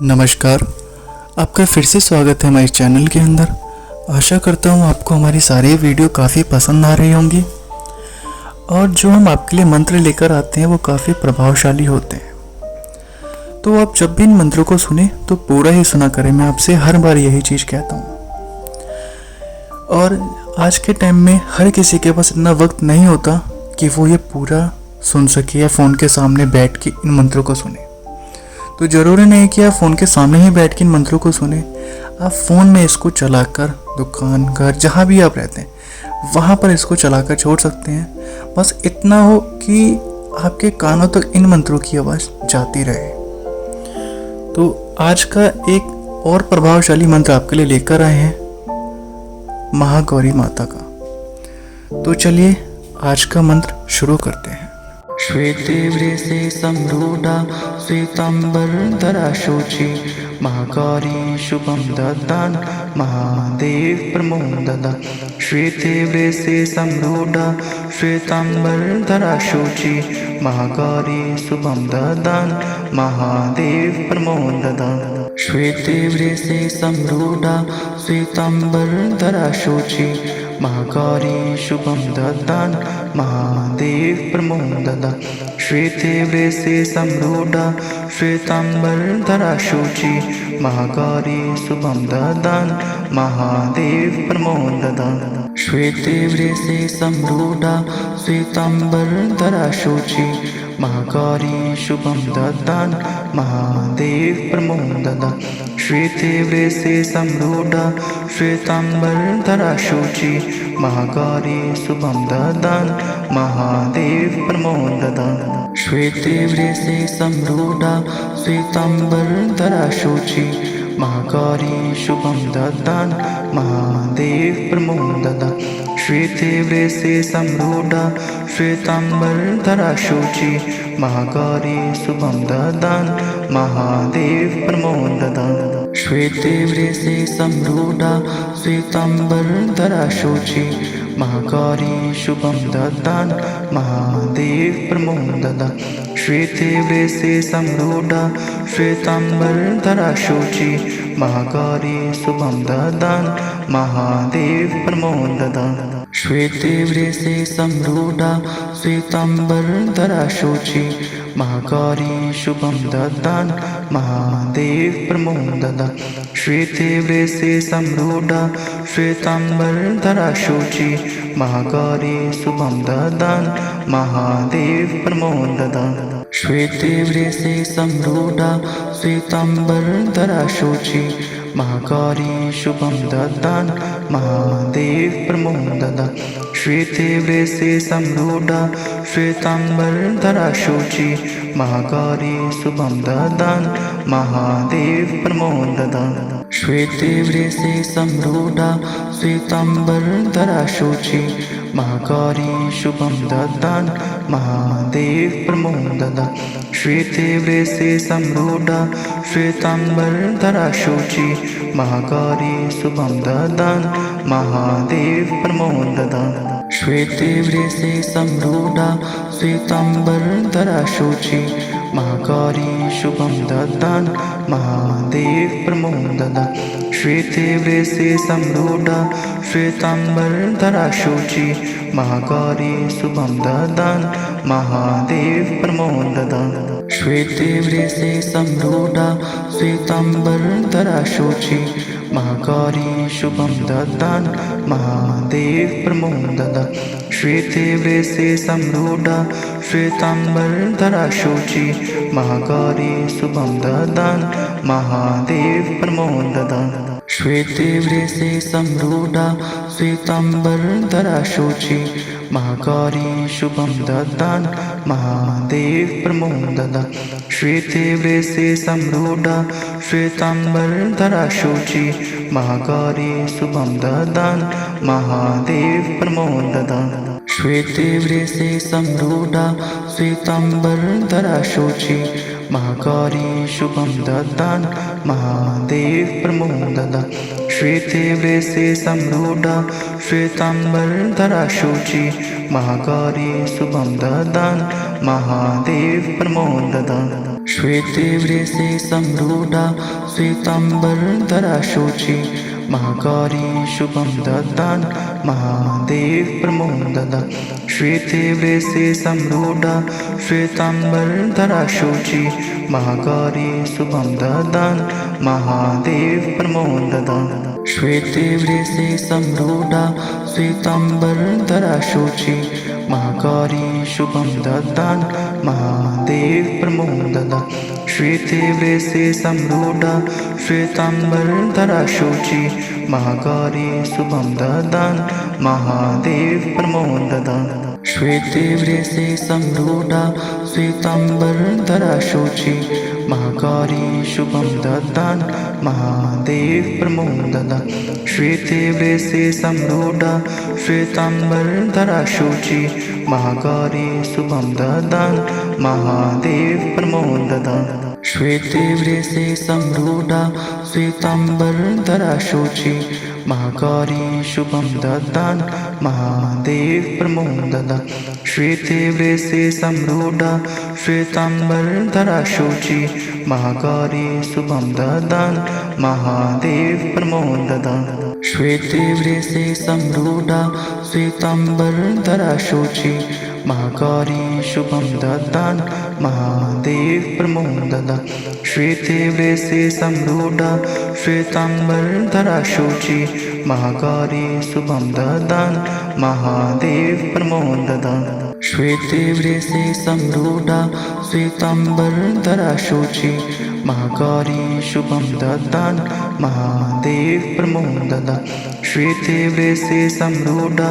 नमस्कार। आपका फिर से स्वागत है हमारे चैनल के अंदर। आशा करता हूँ आपको हमारी सारी वीडियो काफ़ी पसंद आ रही होंगी और जो हम आपके लिए मंत्र लेकर आते हैं वो काफ़ी प्रभावशाली होते हैं। तो आप जब भी इन मंत्रों को सुने तो पूरा ही सुना करें, मैं आपसे हर बार यही चीज़ कहता हूँ। और आज के टाइम में हर किसी के पास इतना वक्त नहीं होता कि वो ये पूरा सुन सके या फ़ोन के सामने बैठ के इन मंत्रों को सुने। तो ज़रूरी नहीं कि आप फ़ोन के सामने ही बैठ के इन मंत्रों को सुने, आप फ़ोन में इसको चलाकर दुकान, घर, जहाँ भी आप रहते हैं वहाँ पर इसको चलाकर छोड़ सकते हैं। बस इतना हो कि आपके कानों तक इन मंत्रों की आवाज़ जाती रहे। तो आज का एक और प्रभावशाली मंत्र आपके लिए लेकर आए हैं, महागौरी माता का। तो चलिए आज का मंत्र शुरू करते हैं। श्वेते वृषे संरूढ़ा श्वेतांबरधरा शुचि महागौरी शुभं ददान महादेव प्रमोददा। श्वेते वृषे संरूढ़ा श्वेतांबरधरा शुचि महागौरी शुभं ददान महादेव प्रमोददा। श्वेते वृषे संरूढ़ा श्वेतांबरधरा शुचि महागौरी शुभं ददान महादेव प्रमोददा। श्वेते वृषे संरूढ़ा श्वेतांबरधरा शुचि महागौरी शुभं ददान महादेव प्रमोददा। श्वेते वृषे संरूढ़ा श्वेतांबरधरा शुचि महागौरी शुभं ददान महादेव प्रमोददा। श्वेते वृषे संरूढ़ा श्वेतांबरधरा शुचि महागौरी शुभं ददान महादेव प्रमोददा। श्वेते वृषे संरूढ़ा श्वेतांबरधरा शुचि महागौरी शुभं ददान महादेव प्रमोददा। श्वेते वृषे संरूढ़ा श्वेतांबरधरा शुचि महागौरी शुभं ददान महादेव प्रमोददा। श्वेते वृषे संरूढ़ा श्वेतांबरधरा शुचि महागौरी शुभं ददान महादेव प्रमोददा। श्वेते वृषे संरूढ़ा श्वेतांबरधरा शुचि महागौरी शुभं ददान महादेव प्रमोददा। श्वेते वृषे संरूढ़ा श्वेतांबरधरा शुचि महागौरी शुभं ददान महादेव प्रमोददा। श्वेते वृषे संरूढ़ा श्वेतांबरधरा शुचि महागौरी शुभं ददान महादेव प्रमोददा। श्वेते वृषे संरूढ़ा श्वेतांबरधरा शुचि महागौरी शुभं ददान महादेव प्रमोददा। श्वेते वृषे संरूढ़ा श्वेतांबरधरा शुचि महागौरी शुभं ददान महादेव प्रमोददा। श्वेते वृषे संरूढ़ा श्वेतांबरधरा शुचि महागौरी शुभं ददान महादेव प्रमोददा। श्वेते वृषे संरूढ़ा श्वेतांबरधरा शुचि महागौरी शुभं ददान महादेव प्रमोददा। श्वेते वृषे संरूढ़ा श्वेतांबरधरा शुचि महागौरी शुभं ददान महादेव प्रमोददा। श्वेते वृषे संरूढ़ा श्वेतांबरधरा शुचि महागौरी शुभं ददान महादेव प्रमोददा। श्वेते वृषे संरूढ़ा श्वेतांबरधरा शुचि महागौरी शुभं ददान महादेव प्रमोददा। श्वेते वृषे संरूढ़ा श्वेतांबरधरा शुचि महागौरी शुभं ददान महादेव प्रमोददा। श्वेते वृषे संरूढ़ा श्वेतांबरधरा शुचि महागौरी शुभं ददान महादेव प्रमोददा। श्वेते वृषे संरूढ़ा श्वेतांबरधरा शुचि महागौरी शुभं ददान महादेव प्रमोददा। श्वेते वृषे संरूढ़ा श्वेतांबरधरा शुचि महागौरी शुभं ददान महादेव प्रमोददा। श्वेते वृषे संरूढ़ा श्वेतांबरधरा शुचि महागौरी शुभं ददान महादेव प्रमोददा। श्वेते वृषे संरूढा श्वेतांबरधरा शुचि महागौरी शुभं ददान महादेव प्रमोददा श्वेते वृषे संरूढा श्वेतांबरधरा शुचि महागौरी शुभं ददान महादेव प्रमोददा श्वेते वृषे संरूढा श्वेतांबरधरा शुचि महागौरी शुभं ददान महादेव प्रमोददा श्वेते वृषे संरूढा श्वेतांबरधरा शुचि महागौरी शुभं ददान महादेव प्रमोददा श्वेते वृषे संरूढा श्वेतांबरधरा शुचि महागौरी शुभं ददान महादेव प्रमोददा श्वेते वृषे संरूढा श्वेतांबरधरा शुचि महागौरी शुभं ददान महादेव प्रमोददा श्वेते वृषे संरूढा श्वेतांबरधरा शुचि महागौरी शुभं ददान महादेव प्रमोददा श्वेते वृषे संरूढा श्वेतांबरधरा शुचि महागौरी शुभं ददान महादेव प्रमोददा श्वेते वृषे संरूढा श्वेतांबरधरा शुचि महागौरी शुभं ददान महादेव प्रमोददा श्वेते वृषे संरूढा श्वेतांबरधरा शुचि महागौरी शुभं ददान महादेव प्रमोददा श्वेते वृषे संरूढा श्वेतांबरधरा शुचि महागौरी शुभं ददान महादेव प्रमोददा श्वेते वृषे संरूढा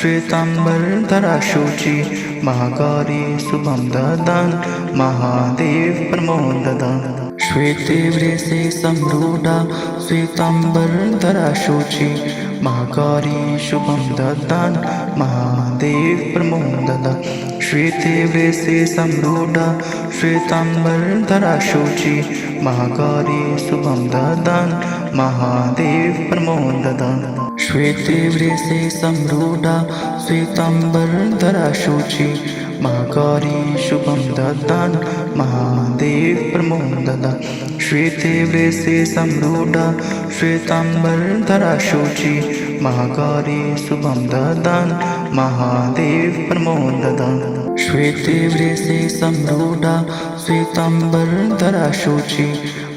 श्वेतांबरधरा शुचि महागौरी शुभं ददान महादेव प्रमोददा श्वेते वृषे संरूढा श्वेतांबरधरा शुचि महागौरी शुभं ददान महादेव प्रमोददा श्वेते वृषे संरूढा श्वेतांबरधरा शुचि महागौरी शुभं ददान महादेव प्रमोददा श्वेते वृषे संरूढा श्वेतांबरधरा शुचि महागौरी शुभं ददान महादेव प्रमोददा श्वेते वृषे संरूढा श्वेतांबरधरा शुचि महागौरी शुभं ददान महादेव प्रमोददा श्वेते वृषे संरूढा श्वेतांबरधरा शुचि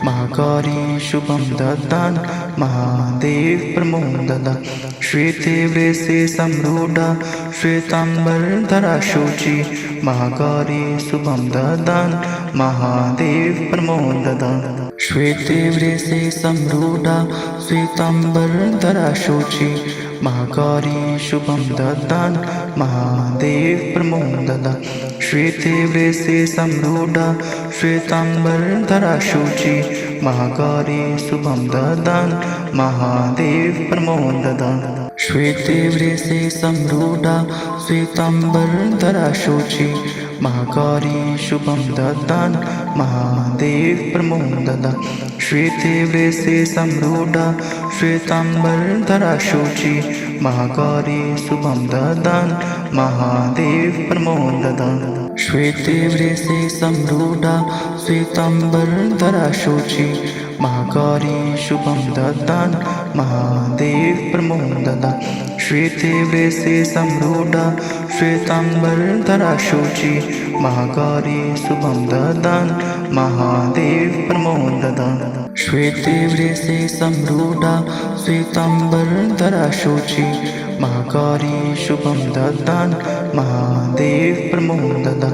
महागौरी शुभं ददान महादेव प्रमोददा श्वेते वृषे संरूढा श्वेतांबरधरा शुचि महागौरी शुभं ददान महादेव प्रमोददा श्वेते वृषे संरूढा श्वेतांबरधरा शुचि महागौरी शुभं ददान महादेव प्रमोददा श्वेते वृषे संरूढा श्वेतांबरधरा शुचि महागौरी शुभं ददान महादेव प्रमोददा श्वेते वृषे संरूढा श्वेतांबरधरा शुचि महागौरी शुभं ददान महादेव प्रमोददा श्वेते वृषे संरूढा श्वेतांबरधरा शुचि महागौरी शुभं ददान महादेव प्रमोददा श्वेते वृषे संरूढा श्वेतांबरधरा शुचि महागौरी शुभं ददान महादेव प्रमोददा श्वेते वृषे संरूढा श्वेतांबरधरा शुचि महागौरी शुभं ददान महादेव प्रमोददा श्वेते वृषे संरूढा श्वेतांबरधरा शुचि महागौरी शुभं ददान महादेव प्रमोददा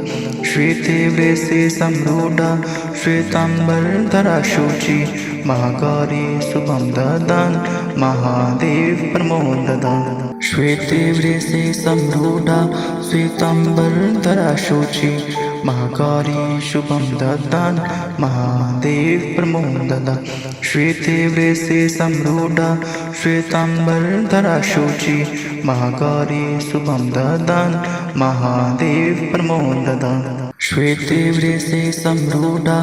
श्वेते वृषे संरूढा श्वेतांबरधरा शुचि महागौरी शुभं ददान महादेव प्रमोददा श्वेते वृषे संरूढा श्वेतांबरधरा शुचि महागौरी शुभं ददान महादेव प्रमोददा श्वेते वृषे संरूढा श्वेतांबरधरा शुचि महागौरी शुभं ददान महादेव प्रमोददा श्वेते वृषे सम्रूढा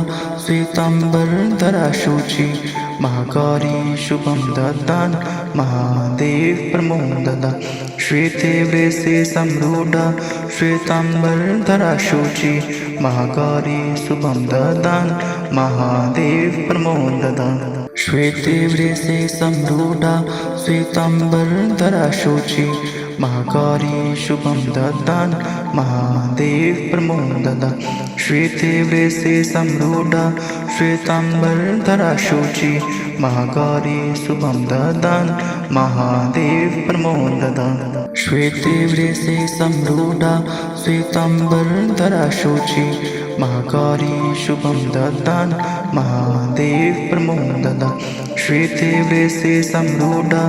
श्वेताम्बरधरा शुचि महागौरी शुभं ददान् महादेव प्रमोददा। श्वेते वृषे सम्रूढा श्वेताम्बरधरा शुचि महागौरी शुभं ददान् महादेव प्रमोददा। श्वेते वृषे सम्रूढा श्वेताम्बरधरा शुचि महागौरी शुभं ददान् महादेव प्रमोददा। श्वेते वृषे सम्रूढा श्वेताम्बरधरा शुचि महागौरी शुभं ददान् महादेव प्रमोददा। श्वेते वृषे सम्रूढा श्वेताम्बरधरा शुचि महागौरी शुभं ददान् महादेव प्रमोददा। श्वेते वृषे सम्रूढा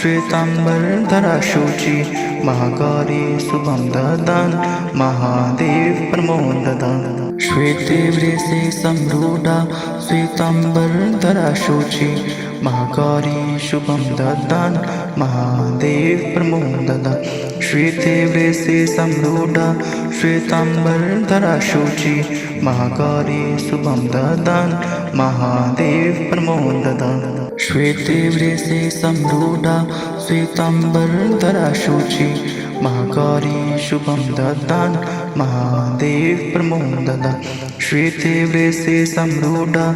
श्वेताम्बरधरा शुचि महागौरी शुभं ददान् महादेव प्रमोददा। श्वेते वृषे सम्रूढा श्वेताम्बरधरा शुचि महागौरी शुभं ददान् महादेव प्रमोददा। श्वेते वृषे सम्रूढा श्वेताम्बरधरा शुचि महागौरी शुभं ददान् महादेव प्रमोददा। श्वेते वृषे सम्रूढा श्वेताम्बरधरा शुचि महागौरी शुभं ददान् महादेव प्रमोददा। श्वेते वृषे सम्रूढा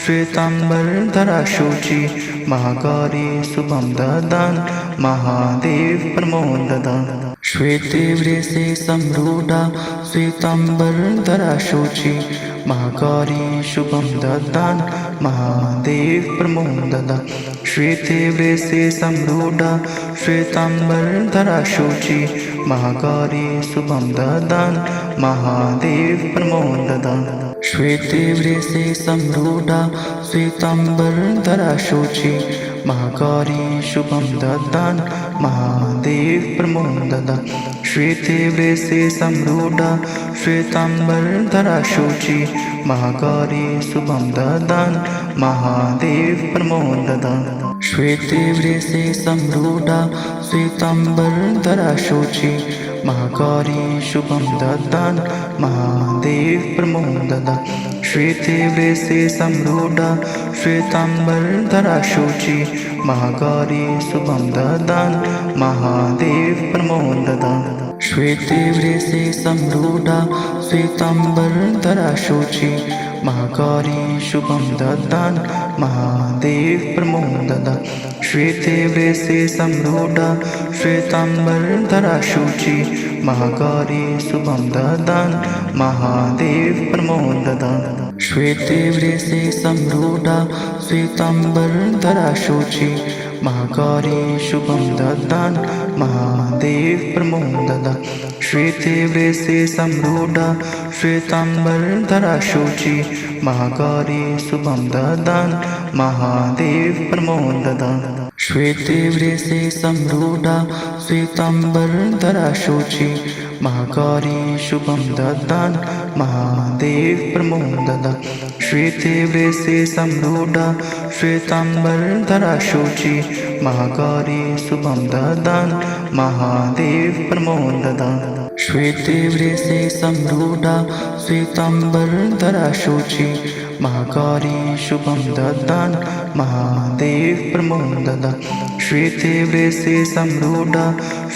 श्वेताम्बरधरा शुचि महागौरी शुभं ददान् महादेव प्रमोददा। श्वेते वृषे सम्रूढा श्वेताम्बरधरा शुचि महागौरी शुभं ददान् महादेव प्रमोददा। श्वेते वृषे सम्रूढा श्वेताम्बरधरा शुचि महागौरी शुभं ददान् महादेव प्रमोददा। श्वेते वृषे सम्रूढा श्वेताम्बरधरा शुचि महागौरी शुभं ददान् महादेव प्रमोददा। श्वेते वृषे सम्रूढा श्वेताम्बरधरा शुचि महागौरी शुभं ददान् महादेव प्रमोददा। श्वेते वृषे सम्रूढा श्वेताम्बरधरा शुचि महागौरी शुभं ददान् महादेव प्रमोददा। श्वेते वृषे सम्रूढा श्वेताम्बरधरा शुचि महागौरी शुभं ददान् महादेव प्रमोददा। श्वेते वृषे सम्रूढा श्वेताम्बरधरा शुचि महागौरी शुभं ददान् महादेव प्रमोददा। श्वेते वृषे सम्रूढा श्वेताम्बरधरा शुचि महागौरी शुभं ददान् महादेव प्रमोददा। श्वेते वृषे सम्रूढा श्वेताम्बरधरा शुचि महागौरी शुभं ददान् महादेव प्रमोददा। श्वेते वृषे सम्रूढा श्वेताम्बरधरा शुचि महागौरी शुभं ददान् महादेव प्रमोददा। श्वेते वृषे सम्रूढा श्वेताम्बरधरा शुचि महागौरी शुभं ददान् महादेव प्रमोददा। श्वेते वृषे सम्रूढा श्वेताम्बरधरा शुचि महागौरी शुभं ददान् महादेव प्रमोददा। श्वेते वृषे सम्रूढा श्वेताम्बरधरा शुचि महागौरी शुभं ददान् महादेव प्रमोददा। श्वेते वृषे सम्रूढा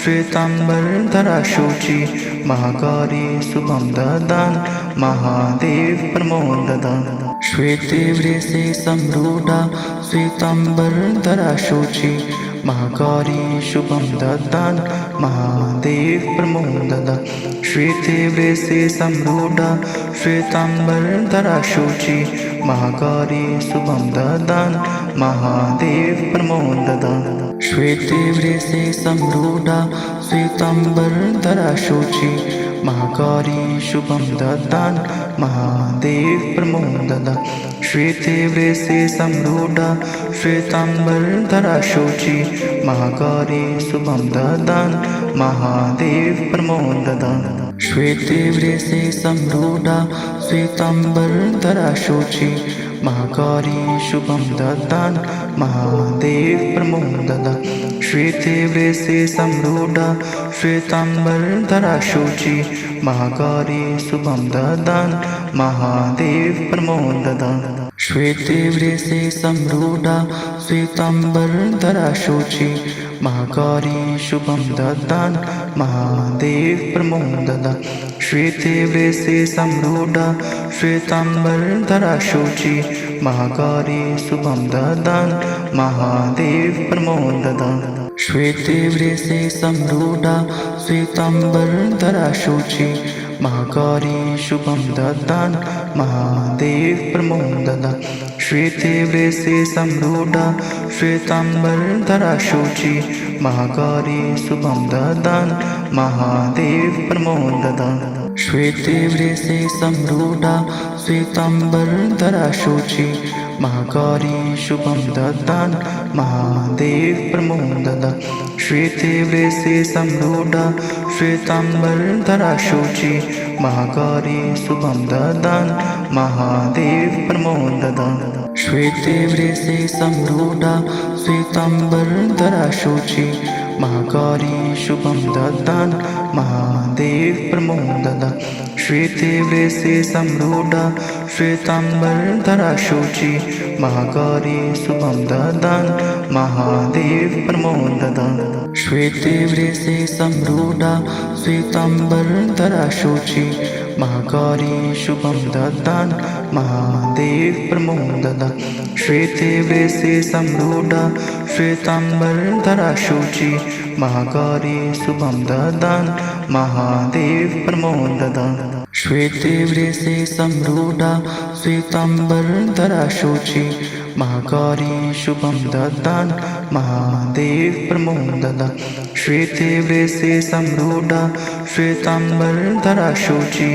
श्वेताम्बरधरा शुचि महागौरी शुभं ददान् महादेव प्रमोददा। श्वेते वृषे सम्रूढा श्वेताम्बरधरा शुचि महागौरी शुभं ददान् महादेव प्रमोददा। श्वेते वृषे सम्रूढा श्वेताम्बरधरा शुचि महागौरी शुभं ददान् महादेव प्रमोददा। श्वेते वृषे सम्रूढा श्वेताम्बरधरा शुचि महागौरी शुभं ददान् महादेव प्रमोददा। श्वेते वृषे सम्रूढा श्वेताम्बरधरा शुचि महागौरी शुभं ददान् महादेव प्रमोददा। श्वेते वृषे सम्रूढा श्वेताम्बरधरा शुचि महागौरी शुभं ददान् महादेव प्रमोददा श्वेते वृषे सम्रूढा श्वेताम्बरधरा शुचि महागौरी शुभं ददान् महादेव प्रमोददा श्वेते वृषे सम्रूढा श्वेताम्बरधरा शुचि महागौरी शुभं ददान् महादेव प्रमोददा श्वेते वृषे सम्रूढा श्वेताम्बरधरा शुचि महागौरी शुभं ददान् महादेव प्रमोददा श्वेते वृषे सम्रूढा श्वेताम्बरधरा शुचि महागौरी शुभं ददान् महादेव प्रमोददा श्वेते वृषे सम्रूढा श्वेताम्बरधरा शुचि महागौरी शुभं ददान् महादेव प्रमोददा श्वेते वृषे सम्रूढा श्वेताम्बरधरा शुचि महागौरी शुभं ददान् महादेव प्रमोददा श्वेते वृषे सम्रूढा श्वेताम्बरधरा शुचि महागौरी शुभं ददान् महादेव प्रमोददा श्वेते वृषे सम्रूढा श्वेताम्बरधरा शुचि महागौरी शुभं ददान् महादेव प्रमोददा श्वेते वृषे सम्रूढा श्वेताम्बरधरा शुचि महागौरी शुभं ददान् महादेव प्रमोददा श्वेते वृषे सम्रूढा श्वेताम्बरधरा शुचि महागौरी शुभं ददान् महादेव प्रमोददा श्वेते वृषे सम्रूढा श्वेताम्बरधरा शुचि महागौरी शुभं ददान् महादेव प्रमोददा श्वेते वृषे सम्रूढा श्वेताम्बरधरा शुचि महागौरी शुभं ददान् महादेव प्रमोददा श्वेते वृषे सम्रूढा श्वेताम्बरधरा शुचि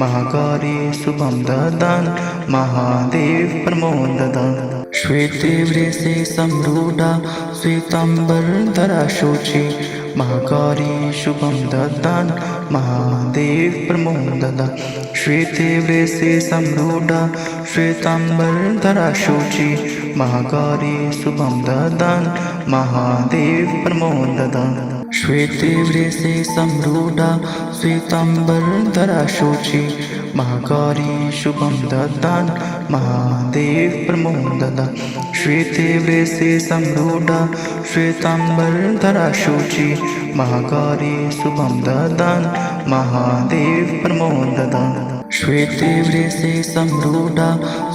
महागौरी शुभं ददान् महादेव प्रमोददा श्वेते वृषे सम्रूढा श्वेताम्बरधरा शुचि महागौरी शुभं ददान् महादेव प्रमोददा श्वेते वृषे सम्रूढा श्वेताम्बरधरा शुचि महागौरी शुभं ददान् महादेव प्रमोददा श्वेते वृषे सम्रूढा श्वेताम्बरधरा शुचि महागौरी शुभं ददान् महादेव प्रमोददा श्वेते वृषे सम्रूढा श्वेताम्बरधरा शुचि महागौरी शुभं ददान् महादेव प्रमोददा श्वेते वृषे सम्रूढा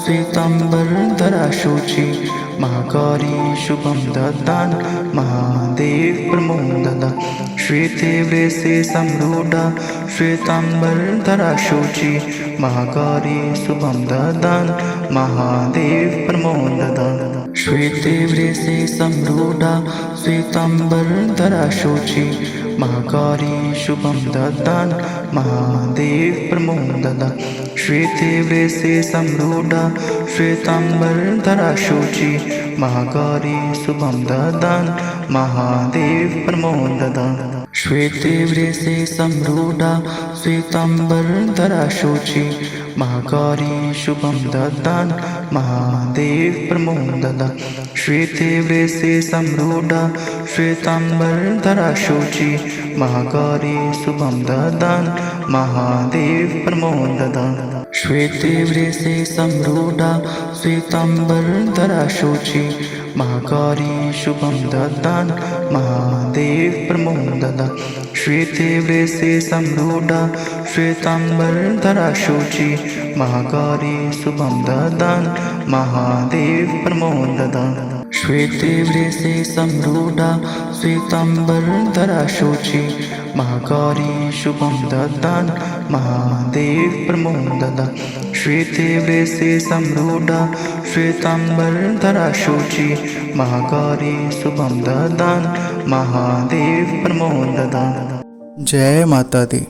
श्वेताम्बरधरा शुचि महागौरी शुभं ददान् महादेव प्रमोददा श्वेते वृषे सम्रूढा श्वेताम्बरधरा शुचि महागौरी शुभं ददान् महादेव प्रमोददा श्वेते वृषे सम्रूढा श्वेताम्बरधरा शुचि महागौरी शुभं ददान् महादेव प्रमोददा श्वेते वृषे सम्रूढा श्वेताम्बरधरा शुचि महागौरी शुभं ददान् महादेव प्रमोददा श्वेते वृषे सम्रूढा श्वेताम्बरधरा शुचि महागौरी शुभं ददान् महादेव प्रमोददा श्वेते वृषे सम्रूढा श्वेताम्बरधरा शुचि महागौरी शुभं ददान् महादेव प्रमोददा श्वेते वृषे सम्रूढा श्वेताम्बरधरा शुचि महागौरी शुभं ददान् महादेव प्रमोददा श्वेते वृषे सम्रूढा श्वेताम्बरधरा शुचि महागौरी शुभं ददान् महादेव प्रमोददा श्वेते वृषे सम्रूढा श्वेताम्बरधरा शुचि महागौरी शुभं ददान् महादेव प्रमोददा श्वेते वृषे सम्रूढा श्वेताम्बरधरा शुचि महागौरी शुभं ददान् महादेव प्रमोददा जय माता दी।